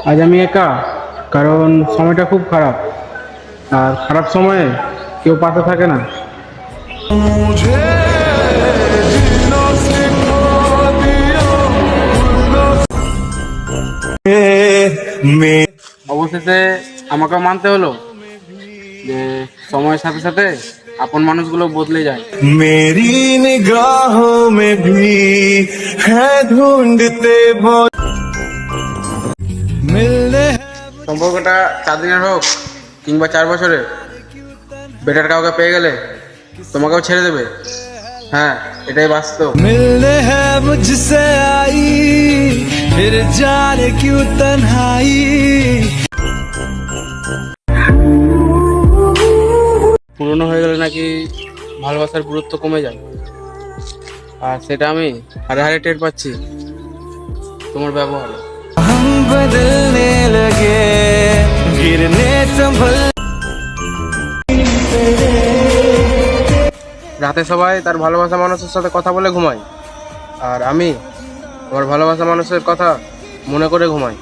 আজ আমি একা, কারণ সময়টা খুব খারাপ। আর খারাপ সময়ে কেউ পাশে থাকে না। অবশেষে আমাকে মানতে হলো যে সময়ের সাথে সাথে আপন মানুষগুলো বদলে যায়। मेरी निगाहों में भी है ढूंढते वो मिलने সম্পর্কটা 4 দিনের হোক কিংবা 4 বছরের, বেটার কাউকে পেয়ে গেলে তোমাকেও ছেড়ে দেবে। হ্যাঁ, এটাই বাস্তব। मिलने है मुझसे आई फिर जाने क्यों तन्हाई পুরনো হয়ে গেলে নাকি ভালোবাসার গুরুত্ব কমে যায়, আর সেটা আমি হারে হারে টের পাচ্ছি তোমার ব্যবহারে। हम बदलने लगे गिरने संभल রাতে সবাই তার ভালোবাসা মানুষের সাথে কথা বলে ঘুমায়, আর আমি আমার ভালোবাসা মানুষের কথা মনে করে ঘুমাই।